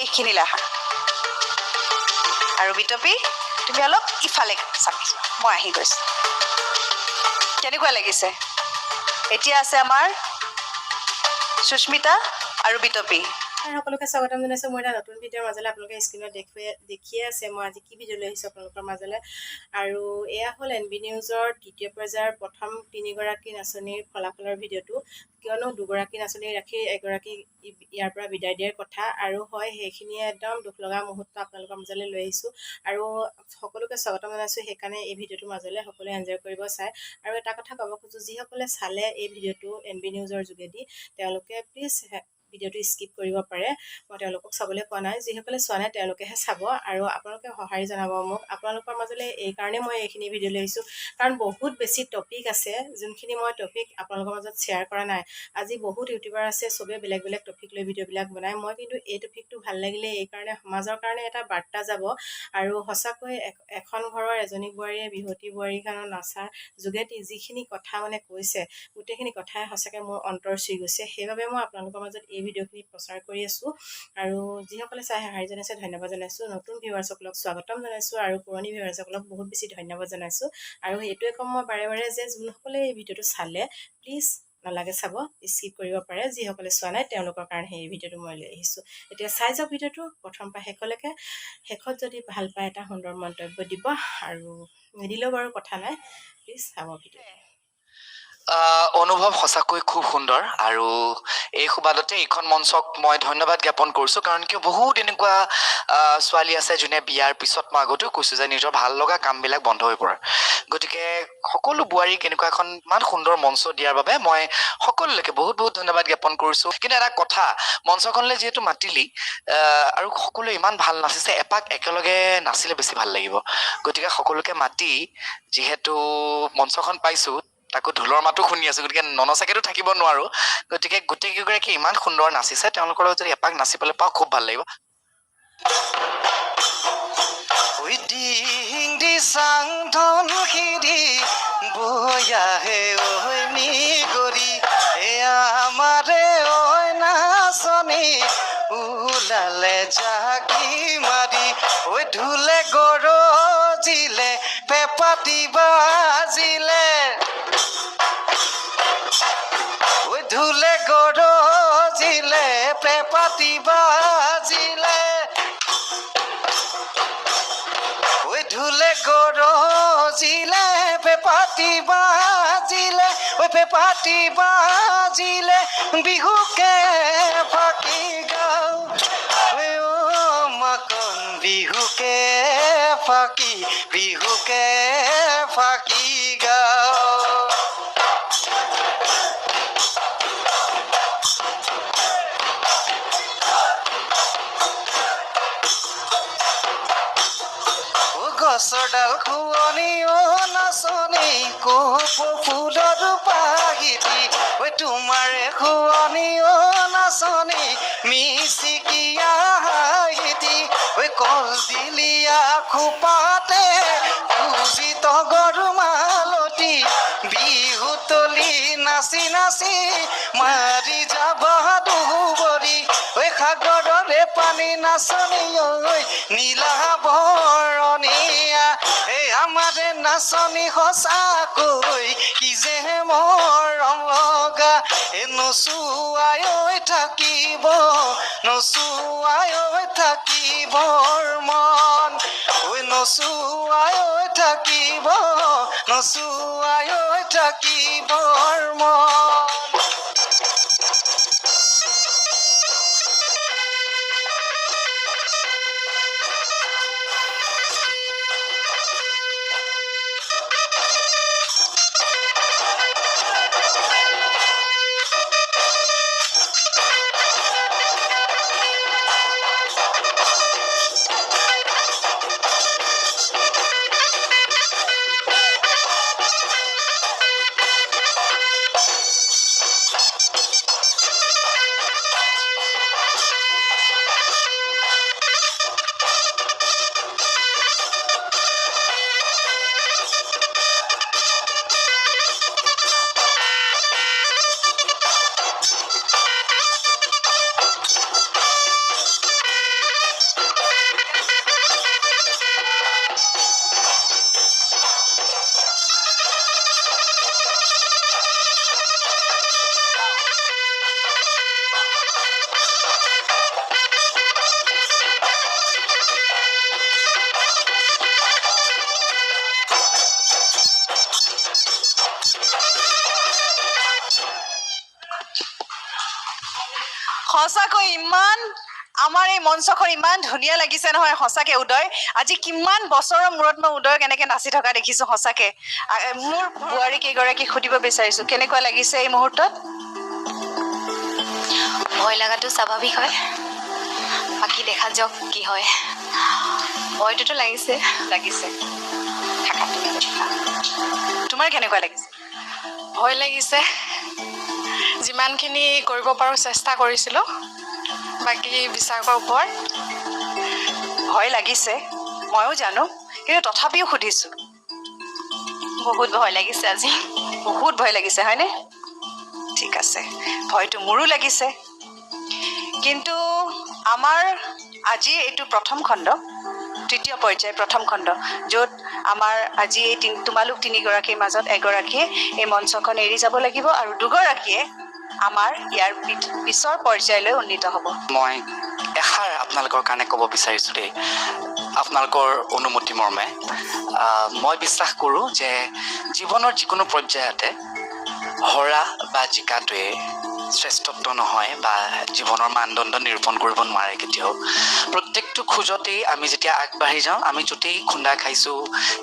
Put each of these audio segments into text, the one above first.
এইখিনিলৈ আহা আৰু বিতপি তুমি অলপ ইফালে চাপি যোৱা মই আহি গৈছোঁ কেনেকুৱা লাগিছে এতিয়া আছে আমাৰ সুস্মিতা আৰু বিতপি সকলোকে স্বাগতম জনাইছোঁ মই এটা নতুন ভিডিঅ'ৰ মাজলৈ আপোনালোকে স্ক্ৰীণত দেখিয়ে আছে মই আজি কি ভিডিঅ' লৈ আহিছোঁ আপোনালোকৰ মাজলৈ আৰু এয়া হ'ল NB নিউজৰ তৃতীয় পৰ্যায়ৰ প্ৰথম 3গৰাকী নাচনীৰ ফলাফলৰ ভিডিঅ'টো কিয়নো 2গৰাকী নাচনী ৰাখি এগৰাকী ইয়াৰ পৰা বিদায় দিয়াৰ কথা আৰু হয় সেইখিনিয়ে একদম দুখ লগা মুহূৰ্ত আপোনালোকৰ মাজলৈ লৈ আহিছোঁ আৰু সকলোকে স্বাগতম জনাইছোঁ সেইকাৰণে এই ভিডিঅ'টোৰ মাজলৈ সকলোৱে এনজয় কৰিব চায় আৰু এটা কথা ক'ব খোজোঁ যিসকলে চালে এই ভিডিঅ'টো NB নিউজৰ যোগেদি তেওঁলোকে প্লিজ ভিডিঅ'টো স্কিপ কৰিব পাৰে মই তেওঁলোকক চাবলৈ কোৱা নাই যিসকলে চোৱা নাই তেওঁলোকেহে চাব আৰু আপোনালোকে সঁহাৰি জনাব মোক আপোনালোকৰ মাজলৈ এইকাৰণে মই এইখিনি ভিডিঅ' লৈ আহিছোঁ কাৰণ বহুত বেছি টপিক আছে যোনখিনি মই টপিক আপোনালোকৰ মাজত শ্বেয়াৰ কৰা নাই আজি বহুত ইউটিউবাৰ আছে চবেই বেলেগ বেলেগ টপিক লৈ ভিডিঅ'বিলাক বনায় মই কিন্তু এই টপিকটো ভাল লাগিলে এইকাৰণে সমাজৰ কাৰণে এটা বাৰ্তা যাব আৰু সঁচাকৈ এখন ঘৰৰ এজনী বোৱাৰীয়ে বিহুৱতী বোৱাৰীখনৰ নাচাৰ যোগেদি যিখিনি কথা মানে কৈছে গোটেইখিনি কথাই সঁচাকৈ মোৰ অন্তৰ চুই গৈছে সেইবাবে মই আপোনালোকৰ মাজত এই ভিডিঅ'খিনি প্ৰচাৰ কৰি আছোঁ আৰু যিসকলে চাই সঁহাৰি জনাইছে ধন্যবাদ জনাইছোঁ নতুন ভিউৱাৰ্ছসকলক স্বাগতম জনাইছোঁ আৰু পুৰণি ভিউৱাৰ্ছসকলক বহুত বেছি ধন্যবাদ জনাইছোঁ আৰু এইটোৱে ক'ম মই বাৰে বাৰে যে যোনসকলে এই ভিডিঅ'টো চালে প্লিজ নালাগে চাব স্কিপ কৰিব পাৰে যিসকলে চোৱা নাই তেওঁলোকৰ কাৰণে এই ভিডিঅ'টো মই লৈ আহিছোঁ এতিয়া চাই যাওক ভিডিঅ'টো প্ৰথম পৰা শেষলৈকে শেষত যদি ভাল পায় এটা সুন্দৰ মন্তব্য দিব আৰু নিদিলেও বাৰু কথা নাই প্লিজ চাব ভিডিঅ' অনুভৱ সঁচাকৈ খুব সুন্দৰ আৰু এই সুবাদতে এইখন মঞ্চক মই ধন্যবাদ জ্ঞাপন কৰিছোঁ কাৰণ কিয় বহুত এনেকুৱা ছোৱালী আছে যোনে বিয়াৰ পিছত মই আগতেও কৈছোঁ যে নিজৰ ভাল লগা কামবিলাক বন্ধ হৈ পৰে গতিকে সকলো বোৱাৰীক এনেকুৱা এখন ইমান সুন্দৰ মঞ্চ দিয়াৰ বাবে মই সকলোলৈকে বহুত বহুত ধন্যবাদ জ্ঞাপন কৰিছোঁ কিন্তু এটা কথা মঞ্চখনলৈ যিহেতু মাতিলি আৰু সকলোৱে ইমান ভাল নাচিছে এপাক একেলগে নাচিলে বেছি ভাল লাগিব গতিকে সকলোকে মাতি যিহেতু মঞ্চখন পাইছোঁ তাকো ঢোলৰ মাতো শুনি আছো গতিকে ননচাকেতো থাকিব নোৱাৰো গতিকে গোটেইকেইগৰাকী ইমান সুন্দৰ নাচিছে তেওঁলোকৰ লগত যদি এপাক নাচিবলৈ পাওঁ খুব ভাল লাগিব ওলালে জাকি মাৰি ঐ ঢোলে গৰজিলে পেপাতি বাজিলে ঢোলে গৰজিলে পেপাতি বাজিলে ঐ ঢোলে গৰজিলে পেপাতি বাজিলে ঐ পেপাতি বাজিলে বিহুকে ফাকি গাওঁ ঐ মাকন বিহুকে ফাকি গাওঁ গছৰডাল খুৱনি নাচনি কোপ ফুলৰ পাহিতি ঐ তোমাৰে খুৱনি নাচনি মিচিকিয়া হাঁহিতি ঐ কলদিলীয়া খোপাতে পূজিত গৰু মালতী বিহুতলি নাচি নাচি মাৰি যাবা দুবৰি ঐ সাগৰৰে পানী নাচনি ঐ নীলা বৰণীয়া এই আমাৰে নাচনি সঁচাকৈ কি যে মৰম লগা এ নচুৱাই থাকিব মন ঐ নচুৱাই থাকিব মন সঁচাকৈ ইমান আমাৰ এই মঞ্চখন ইমান ধুনীয়া লাগিছে নহয় সঁচাকে উদয় আজি কিমান বছৰৰ মূৰত মই উদয়ক এনেকে নাচি থকা দেখিছো সঁচাকে মোৰ বোৱাৰী কেইগৰাকী সুধিব বিচাৰিছো কেনেকুৱা লাগিছে এই মুহূৰ্তত ভয় লাগাটো স্বাভাৱিক হয় বাকী দেখা যাওক কি হয় ভয়টোতো লাগিছে থাকা তুমি অলপ থাকা। তোমাৰ কেনেকুৱা লাগিছে ভয় লাগিছে যিমানখিনি কৰিব পাৰোঁ চেষ্টা কৰিছিলোঁ বাকী বিশ্বাসৰ ওপৰত ভয় লাগিছে ময়ো জানো কিন্তু তথাপিও সুধিছো বহুত ভয় লাগিছে আজি বহুত ভয় লাগিছে হয়নে ঠিক আছে ভয়টো মোৰো লাগিছে কিন্তু আমাৰ আজি এইটো প্ৰথম খণ্ড তৃতীয় পৰ্যায় প্ৰথম খণ্ড য'ত আমাৰ আজি এই তোমালোক তিনিগৰাকীৰ মাজত এগৰাকীয়ে এই মঞ্চখন এৰি যাব লাগিব আৰু দুগৰাকীয়ে আমাৰ ইয়াৰ পিছৰ পৰ্যায়লৈ উন্নীত হ'ব মই এষাৰ আপোনালোকৰ কাৰণে ক'ব বিচাৰিছোঁ দেই আপোনালোকৰ অনুমতি মৰ্মে মই বিশ্বাস কৰোঁ যে জীৱনৰ যিকোনো পৰ্যায়তে হৰা বা জিকাটোৱে শ্ৰেষ্ঠত্ব নহয় বা জীৱনৰ মানদণ্ড নিৰূপণ কৰিব নোৱাৰে কেতিয়াও প্ৰত্যেকটো খোজতেই আমি যেতিয়া আগবাঢ়ি যাওঁ আমি য'তেই খুন্দা খাইছোঁ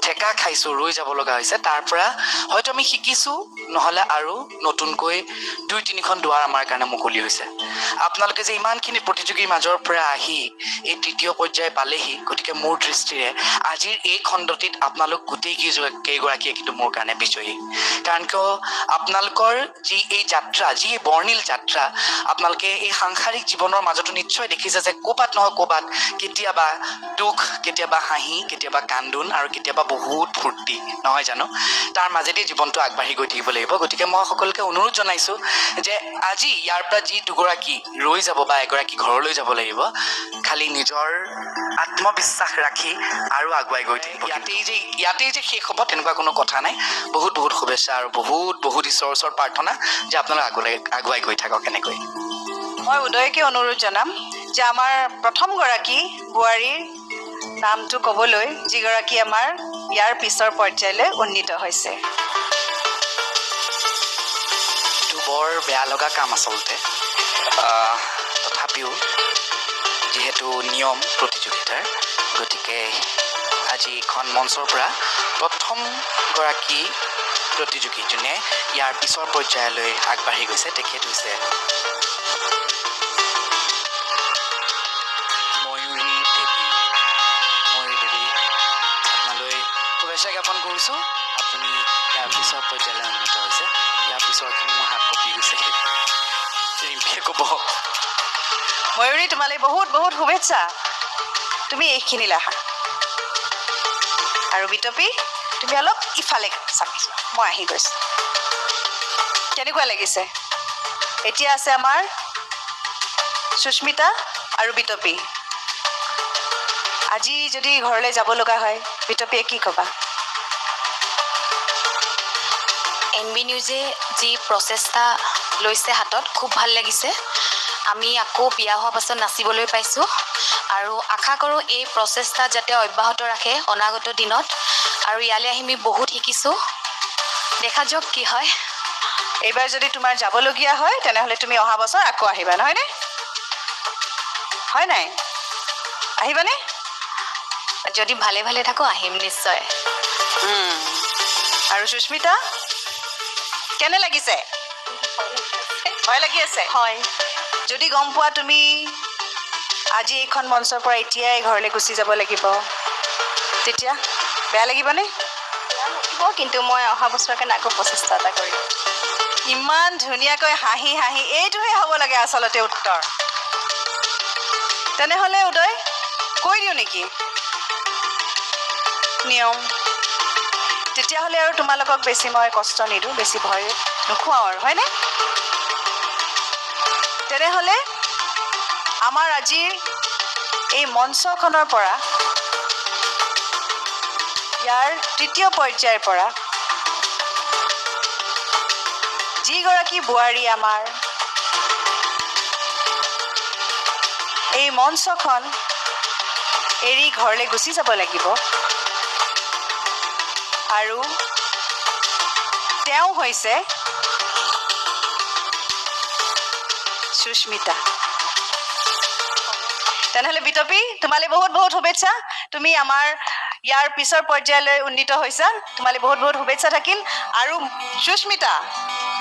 ঠেকা খাইছোঁ ৰৈ যাব লগা হৈছে তাৰ পৰা হয়তো আমি শিকিছোঁ নহ'লে আৰু নতুনকৈ 2-3খন দুৱাৰ আমাৰ কাৰণে মুকলি হৈছে আপোনালোকে যে ইমানখিনি প্ৰতিযোগীৰ মাজৰ পৰা আহি এই তৃতীয় পৰ্যায় পালেহি গতিকে মোৰ দৃষ্টিৰে আজিৰ এই খণ্ডটিত আপোনালোক গোটেই কেইগৰাকীয়ে কিন্তু মোৰ কাৰণে বিজয়ী কাৰণ কিয় আপোনালোকৰ যি এই যাত্ৰা যি বৰ্ণিল যাত্ৰা আপোনালোকে এই সাংসাৰিক জীৱনৰ মাজতো নিশ্চয় দেখিছে যে ক'ৰবাত নহয় ক'ৰবাত কেতিয়াবা দুখ কেতিয়াবা হাঁহি কেতিয়াবা কান্দোন আৰু কেতিয়াবা বহুত ফূৰ্তি নহয় জানো তাৰ মাজেদি জীৱনটো আগবাঢ়ি গৈ থাকিব লাগিব গতিকে মই সকলোকে অনুৰোধ জনাইছোঁ যে আজি ইয়াৰ পৰা যি দুগৰাকী ৰৈ যাব বা এগৰাকী ঘৰলৈ যাব লাগিব খালি নিজৰ আত্মবিশ্বাস ৰাখি আৰু আগুৱাই গৈ থাকিব ইয়াতেই যে শেষ হ'ব তেনেকুৱা কোনো কথা নাই বহুত বহুত শুভেচ্ছা আৰু বহুত ঈশ্বৰৰ ওচৰত প্ৰাৰ্থনা যে আপোনালোক আগুৱাই গৈ থাকক এনেকৈ মই উদয়কে অনুৰোধ জনাম যে আমাৰ প্ৰথমগৰাকী বোৱাৰীৰ নামটো ক'বলৈ যিগৰাকী আমাৰ ইয়াৰ পিছৰ পৰ্যায়লৈ উন্নীত হৈছে এইটো বৰ বেয়া লগা কাম আচলতে তথাপিও যিহেতু নিয়ম প্ৰতিযোগিতাৰ গতিকে আজি এইখন মঞ্চৰ পৰা প্ৰথমগৰাকী প্ৰতিযোগী যোনে ইয়াৰ পিছৰ পৰ্যায়লৈ আগবাঢ়ি গৈছে তেখেত হৈছে ময়ূৰী দেৱী আপোনালৈ শুভেচ্ছা জ্ঞাপন কৰিছোঁ আপুনি ইয়াৰ পিছৰ পৰ্যায়লৈ উন্নীত হৈছে ইয়াৰ পিছৰখিনি মোৰ হাত কঁপি গৈছে ৰিম্পীয়ে ক'ব ময়ূৰী তোমালৈ বহুত বহুত শুভেচ্ছা তুমি এইখিনিলৈ আহা আৰু বিতপী তুমি অলপ ইফালে চাপিছো মই আহি গৈছোঁ কেনেকুৱা লাগিছে এতিয়া আছে আমাৰ সুস্মিতা আৰু বিতপী আজি যদি ঘৰলৈ যাব লগা হয় বিতপীয়ে কি ক'বা NB নিউজে যি প্ৰচেষ্টা লৈছে হাতত খুব ভাল লাগিছে আমি আকৌ বিয়া হোৱাৰ পাছত নাচিবলৈ পাইছোঁ আৰু আশা কৰোঁ এই প্ৰচেষ্টা যাতে অব্যাহত ৰাখে অনাগত দিনত আৰু ইয়ালৈ আহি আমি বহুত শিকিছোঁ দেখা যাওক কি হয় এইবাৰ যদি তোমাৰ যাবলগীয়া হয় তেনেহ'লে তুমি অহা বছৰ আকৌ আহিবা নহয়নে হয় নাই আহিবানে যদি ভালে ভালে থাকোঁ আহিম নিশ্চয় আৰু সুস্মিতা কেনে লাগিছে ভয় লাগি আছে হয় যদি গম পোৱা তুমি আজি এইখন মঞ্চৰ পৰা এতিয়াই ঘৰলৈ গুচি যাব লাগিব তেতিয়া বেয়া লাগিবনে কিন্তু মই অহা বছৰৰ কাৰণে আকৌ প্ৰচেষ্টা এটা কৰিম ইমান ধুনীয়াকৈ হাঁহি হাঁহি এইটোহে হ'ব লাগে আচলতে উত্তৰ তেনেহ'লে উদয় কৈ দিওঁ নেকি নিয়ম তেতিয়াহ'লে আৰু তোমালোকক বেছি মই কষ্ট নিদিওঁ বেছি ভয় নোখোৱাওঁ আৰু হয়নে তেনেহ'লে আমাৰ আজিৰ এই মঞ্চখনৰ পৰা ইয়াৰ তৃতীয় পৰ্যায়ৰ পৰা যিগৰাকী বোৱাৰী আমাৰ এই মঞ্চখন এৰি ঘৰলৈ গুচি যাব লাগিব আৰু তেওঁ হৈছে সুস্মিতা তেনেহ'লে বিতপী তোমালৈ বহুত বহুত শুভেচ্ছা তুমি আমাৰ ইয়াৰ পিছৰ পৰ্যায়লৈ উন্নীত হৈছা তোমালৈ বহুত বহুত শুভেচ্ছা থাকিল আৰু সুস্মিতা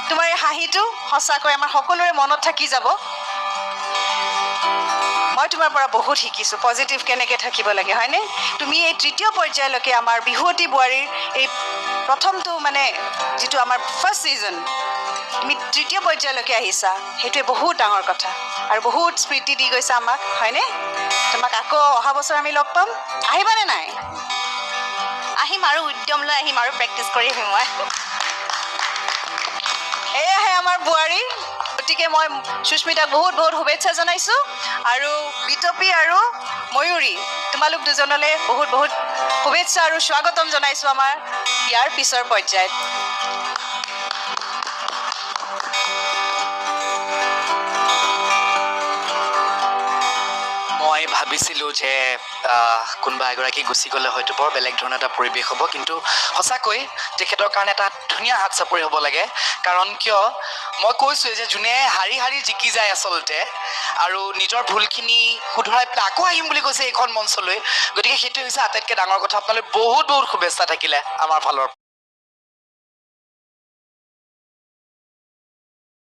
তোমাৰ এই হাঁহিটো সঁচাকৈ আমাৰ সকলোৰে মনত থাকি যাব মই তোমাৰ পৰা বহুত শিকিছোঁ পজিটিভ কেনেকৈ থাকিব লাগে হয়নে তুমি এই তৃতীয় পৰ্যায়লৈকে আমাৰ বিহুৱতী বোৱাৰীৰ এই প্ৰথমটো মানে যিটো আমাৰ ফাৰ্ষ্ট ছিজন তুমি তৃতীয় পৰ্যায়লৈকে আহিছা সেইটোৱে বহুত ডাঙৰ কথা আৰু বহুত স্মৃতি দি গৈছা আমাক হয়নে তোমাক আকৌ অহা বছৰ আমি লগ পাম আহিবানে নাই আহিম আৰু উদ্যম লৈ আহিম আৰু প্ৰেক্টিছ কৰি আহিম মই এয়াহে আমাৰ বোৱাৰী গতিকে মই সুস্মিতাক বহুত বহুত শুভেচ্ছা জনাইছোঁ আৰু বিতপী আৰু ময়ূৰী তোমালোক দুজনলৈ বহুত বহুত শুভেচ্ছা আৰু স্বাগতম জনাইছোঁ আমাৰ ইয়াৰ পিছৰ পৰ্যায়ত মই ভাবিছিলোঁ যে কোনোবা এগৰাকী গুচি গ'লে হয়তো বৰ বেলেগ ধৰণৰ এটা পৰিৱেশ হ'ব কিন্তু সঁচাকৈ তেখেতৰ কাৰণে এটা ধুনীয়া হাত চাপৰি হ'ব লাগে কাৰণ কিয় মই কৈছোঁৱে যে যোনে হাৰি হাৰি জিকি যায় আচলতে আৰু নিজৰ ভুলখিনি শুধৰাই পেলাই আকৌ আহিম বুলি কৈছে এইখন মঞ্চলৈ গতিকে সেইটোৱে হৈছে আটাইতকৈ ডাঙৰ কথা আপোনালৈ বহুত বহুত শুভেচ্ছা থাকিলে আমাৰ ফালৰ